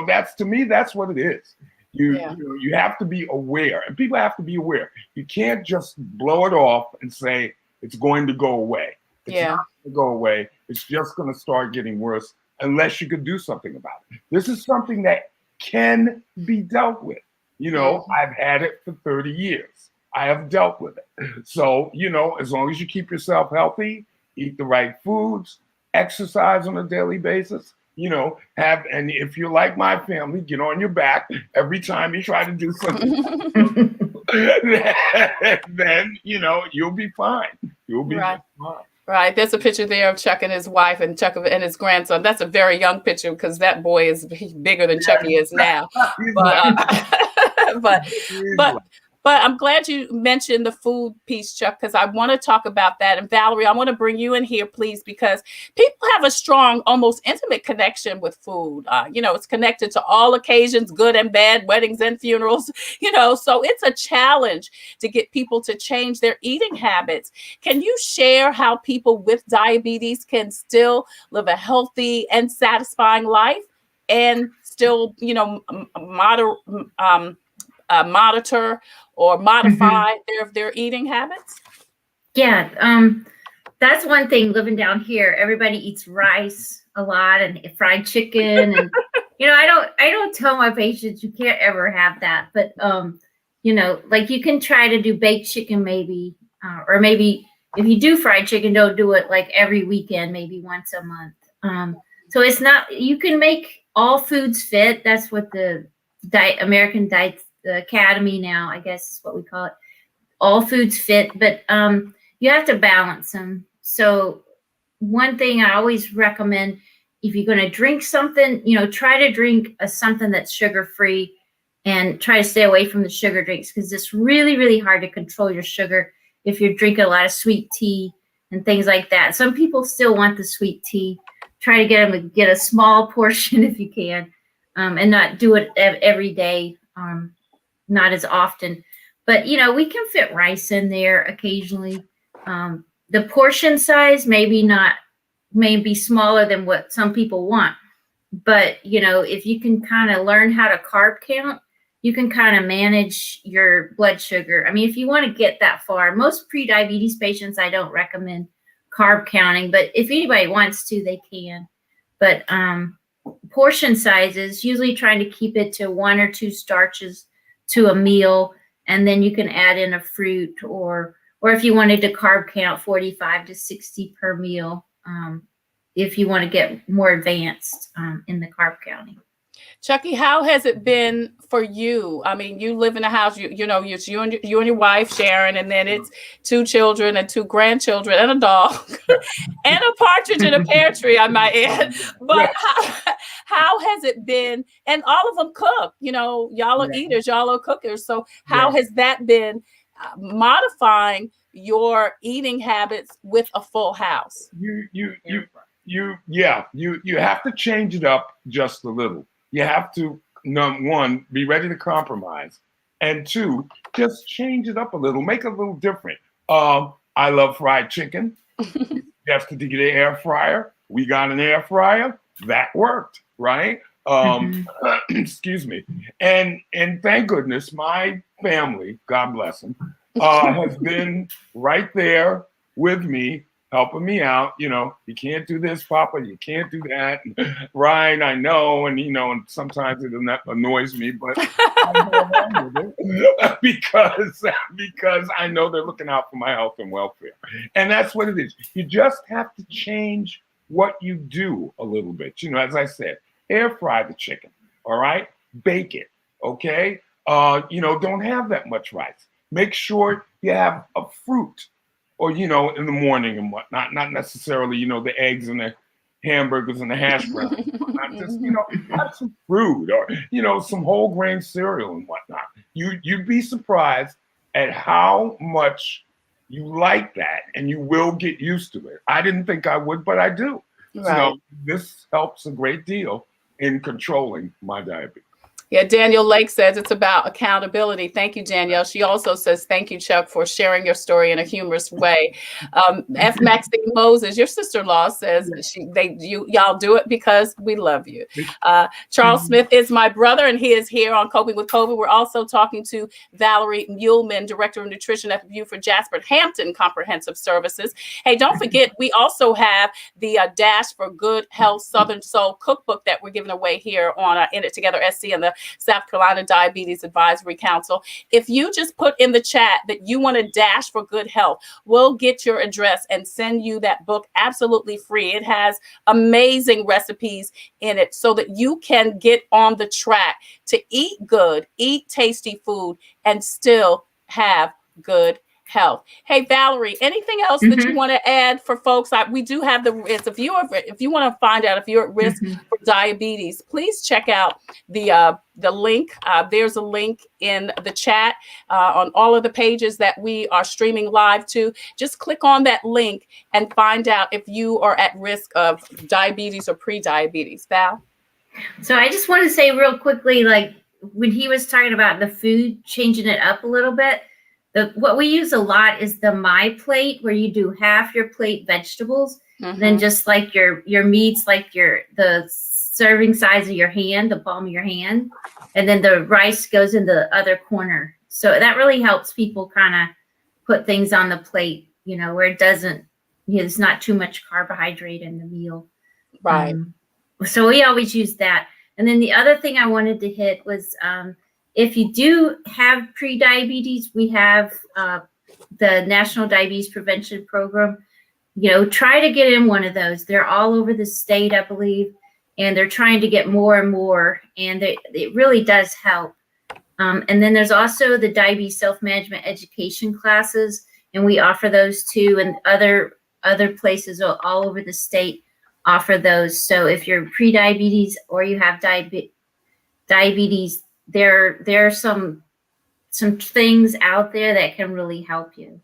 that's, to me, that's what it is. You have to be aware, and people have to be aware. You can't just blow it off and say it's going to go away. It's Yeah. not going to go away. It's just going to start getting worse unless you could do something about it. This is something that can be dealt with. You know, I've had it for 30 years. I have dealt with it. So, you know, as long as you keep yourself healthy, eat the right foods, exercise on a daily basis, you know, and if you're like my family, get on your back every time you try to do something, then, you know, you'll be fine. You'll be fine. Right. There's a picture there of Chuck and his wife and Chuck and his grandson. That's a very young picture because that boy is bigger than Chucky is now. But I'm glad you mentioned the food piece, Chuck, because I want to talk about that. And Valerie, I want to bring you in here, please, because people have a strong, almost intimate connection with food. You know, it's connected to all occasions, good and bad, weddings and funerals, you know, so it's a challenge to get people to change their eating habits. Can you share how people with diabetes can still live a healthy and satisfying life and still, you know, monitor or modify their eating habits? Yeah, that's one thing living down here. Everybody eats rice a lot and fried chicken, and you know, I don't tell my patients you can't ever have that, but you know, like you can try to do baked chicken maybe, or maybe if you do fried chicken, don't do it like every weekend, maybe once a month. So it's not, you can make all foods fit. That's what the American Diet Academy now, I guess is what we call it. All foods fit, but you have to balance them. So one thing I always recommend, if you're going to drink something, you know, try to drink something that's sugar-free and try to stay away from the sugar drinks, because it's really, really hard to control your sugar if you're drinking a lot of sweet tea and things like that. Some people still want the sweet tea. Try to get them to get a small portion if you can, and not do it every day. Not as often, but you know, we can fit rice in there occasionally. The portion size may be smaller than what some people want, but you know, if you can kind of learn how to carb count, you can kind of manage your blood sugar. I mean, if you want to get that far, most pre-diabetes patients, I don't recommend carb counting, but if anybody wants to, they can. But portion sizes, usually trying to keep it to 1 or 2 starches to a meal, and then you can add in a fruit, or if you wanted to carb count 45 to 60 per meal, if you want to get more advanced in the carb counting. Chucky, how has it been for you? I mean, you live in a house, you know, it's you and your wife, Sharon, and then it's 2 children and 2 grandchildren and a dog and a partridge in a pear tree, I might add. But how has it been? And all of them cook, you know, y'all are eaters, y'all are cookers. So how has that been modifying your eating habits with a full house? You have to change it up just a little. You have to, one, be ready to compromise, and 2, just change it up a little, make it a little different. I love fried chicken. You have to get an air fryer. We got an air fryer. That worked, right? Excuse me. And thank goodness my family, God bless them, has been right there with me, helping me out. You know, you can't do this, Papa. You can't do that. Right, I know. And, you know, and sometimes it annoys me, but I go along with it because I know they're looking out for my health and welfare. And that's what it is. You just have to change what you do a little bit. You know, as I said, air fry the chicken, all right? Bake it, okay? You know, don't have that much rice. Make sure you have a fruit, or, you know, in the morning and whatnot, not necessarily, you know, the eggs and the hamburgers and the hash browns, not just, you know, have some fruit, or, you know, some whole grain cereal and whatnot. You'd be surprised at how much you like that, and you will get used to it. I didn't think I would, but I do. Right. So this helps a great deal in controlling my diabetes. Yeah, Danielle Lake says it's about accountability. Thank you, Danielle. She also says, thank you, Chuck, for sharing your story in a humorous way. F. Maxine Moses, your sister-in-law, says y'all do it because we love you. Charles Smith is my brother, and he is here on Coping with COVID. We're also talking to Valerie Muehleman, Director of Nutrition at the Beaufort-Jasper-Hampton Comprehensive Services. Hey, don't forget, we also have the Dash for Good Health Southern Soul cookbook that we're giving away here on In It Together SC and the South Carolina Diabetes Advisory Council. If you just put in the chat that you want to dash for good health, we'll get your address and send you that book absolutely free. It has amazing recipes in it so that you can get on the track to eat good, eat tasty food, and still have good health. Hey, Valerie, anything else that you want to add for folks? We do have the risk. If you want to find out if you're at risk for diabetes, please check out the link. There's a link in the chat on all of the pages that we are streaming live to. Just click on that link and find out if you are at risk of diabetes or pre-diabetes. Val? So I just want to say real quickly, like when he was talking about the food, changing it up a little bit, what we use a lot is the My Plate, where you do half your plate vegetables, then just like your meats, like the serving size of your hand, the palm of your hand, and then the rice goes in the other corner. So that really helps people kind of put things on the plate, where it doesn't, there's not too much carbohydrate in the meal. Right. So we always use that. And then the other thing I wanted to hit was, if you do have pre-diabetes, we have the National Diabetes Prevention Program. Try to get in one of those. They're all over the state, I believe, and they're trying to get more and more, and it really does help. And then there's also the diabetes self-management education classes, and we offer those too, and other places all over the state offer those. So if you're pre-diabetes or you have diabetes, there are some things out there that can really help you.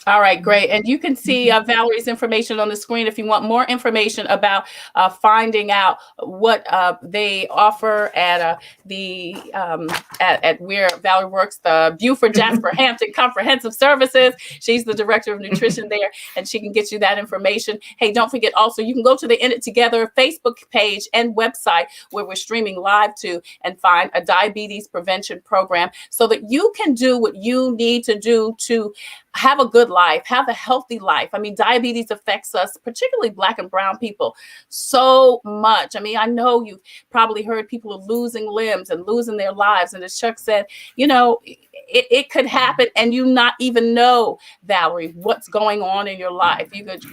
All right, great. And you can see Valerie's information on the screen if you want more information about finding out what they offer at at where Valerie works, the Beaufort-Jasper-Hampton Comprehensive Services. She's the Director of Nutrition there, and she can get you that information. Hey, don't forget also, you can go to the In It Together Facebook page and website where we're streaming live to and find a diabetes prevention program so that you can do what you need to do to have a good life, have a healthy life. I mean, diabetes affects us, particularly Black and brown people, so much. I mean, I know you've probably heard people are losing limbs and losing their lives. And as Chuck said, it could happen and you not even know, Valerie, what's going on in your life. You could,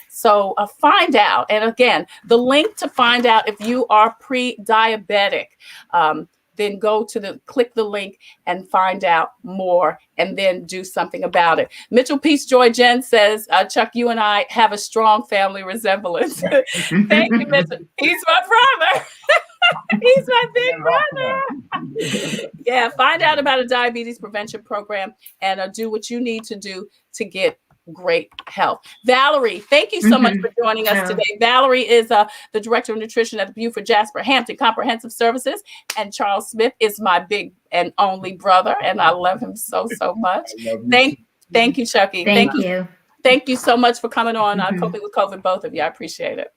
so find out. And again, the link to find out if you are pre-diabetic, then click the link and find out more and then do something about it. Mitchell Peace Joy Jen says, Chuck, you and I have a strong family resemblance. Thank you, Mitchell. He's my brother. He's my big brother. Yeah, find out about a diabetes prevention program and do what you need to do to get great health. Valerie, thank you so much for joining us today. Valerie is the Director of Nutrition at the Beaufort-Jasper-Hampton Comprehensive Services, and Charles Smith is my big and only brother, and I love him so much. Thank you, Chucky. Thank you. Thank you so much for coming on Coping with COVID, both of you. I appreciate it.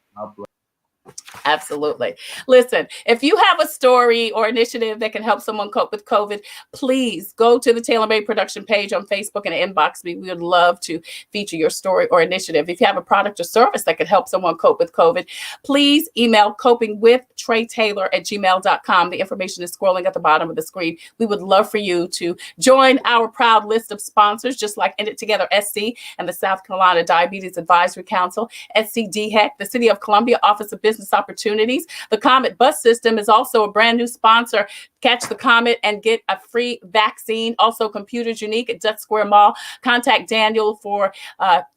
Absolutely. Listen, if you have a story or initiative that can help someone cope with COVID, please go to the Taylor Made Production page on Facebook and inbox me. We would love to feature your story or initiative. If you have a product or service that could help someone cope with COVID, please email copingwithtreytaylor@gmail.com. The information is scrolling at the bottom of the screen. We would love for you to join our proud list of sponsors, just like In It Together SC and the South Carolina Diabetes Advisory Council, SCDHEC, the City of Columbia Office of Business Opportunities. The Comet Bus System is also a brand new sponsor. Catch the Comet and get a free vaccine. Also, Computers Unique at Dutch Square Mall. Contact Daniel for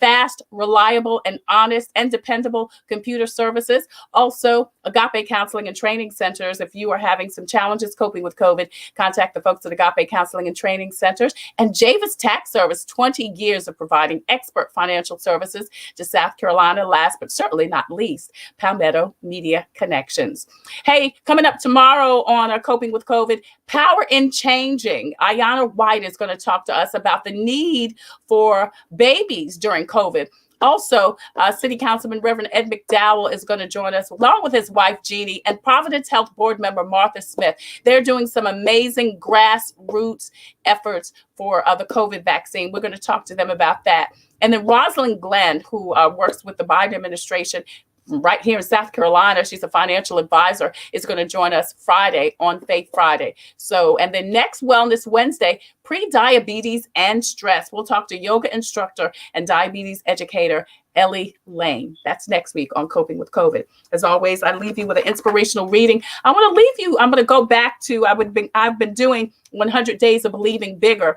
fast, reliable, and honest and dependable computer services. Also, Agape Counseling and Training Centers. If you are having some challenges coping with COVID, contact the folks at Agape Counseling and Training Centers. And Javis Tax Service, 20 years of providing expert financial services to South Carolina. Last but certainly not least, Palmetto Media Connections. Hey, coming up tomorrow on Coping with COVID, Power in Changing. Ayanna White is going to talk to us about the need for babies during COVID. Also, City Councilman Reverend Ed McDowell is going to join us along with his wife, Jeannie, and Providence Health Board member Martha Smith. They're doing some amazing grassroots efforts for the COVID vaccine. We're going to talk to them about that. And then Rosalind Glenn, who works with the Biden administration right here in South Carolina, she's a financial advisor, is going to join us Friday on Faith Friday. So, and then next Wellness Wednesday, pre-diabetes and stress. We'll talk to yoga instructor and diabetes educator Ellie Lane. That's next week on Coping with COVID. As always, I leave you with an inspirational reading. I'm going to go back to, I've been doing 100 Days of Believing Bigger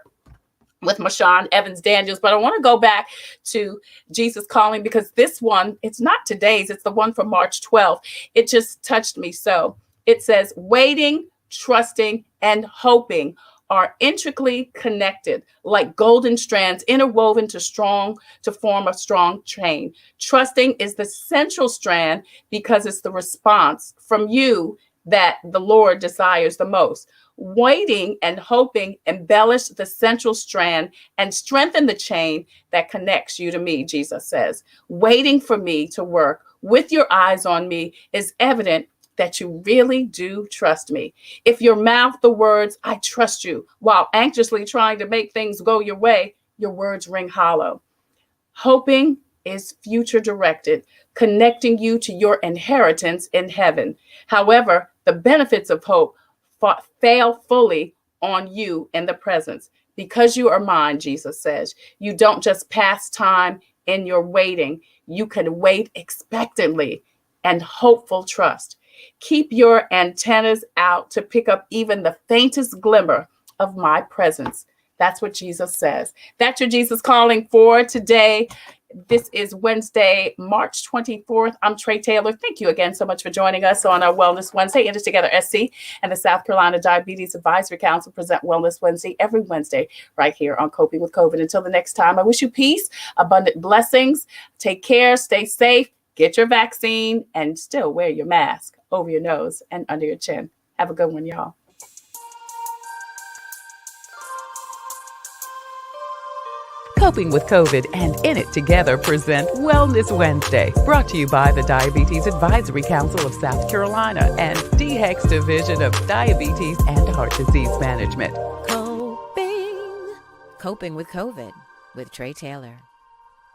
with Mashawn Evans Daniels, but I want to go back to Jesus Calling, because this one, it's not today's, it's the one from March 12th. It just touched me. So it says, waiting, trusting, and hoping are intricately connected, like golden strands interwoven to form a strong chain. Trusting is the central strand because it's the response from you that the Lord desires the most. Waiting and hoping embellish the central strand and strengthen the chain that connects you to me, Jesus says. Waiting for me to work with your eyes on me is evident that you really do trust me. If you mouth the words, I trust you, while anxiously trying to make things go your way, your words ring hollow. Hoping is future directed, connecting you to your inheritance in heaven. However, the benefits of hope fail fully on you in the presence. Because you are mine, Jesus says, you don't just pass time in your waiting. You can wait expectantly and hopeful trust. Keep your antennas out to pick up even the faintest glimmer of my presence. That's what Jesus says. That's your Jesus Calling for today. This is Wednesday, March 24th. I'm Trey Taylor. Thank you again so much for joining us on our Wellness Wednesday. It is Together SC and the South Carolina Diabetes Advisory Council present Wellness Wednesday every Wednesday right here on Coping with COVID. Until the next time, I wish you peace, abundant blessings. Take care, stay safe, get your vaccine, and still wear your mask over your nose and under your chin. Have a good one, y'all. Coping with COVID and In It Together present Wellness Wednesday, brought to you by the Diabetes Advisory Council of South Carolina and DHEC's Division of Diabetes and Heart Disease Management. Coping with COVID with Trey Taylor.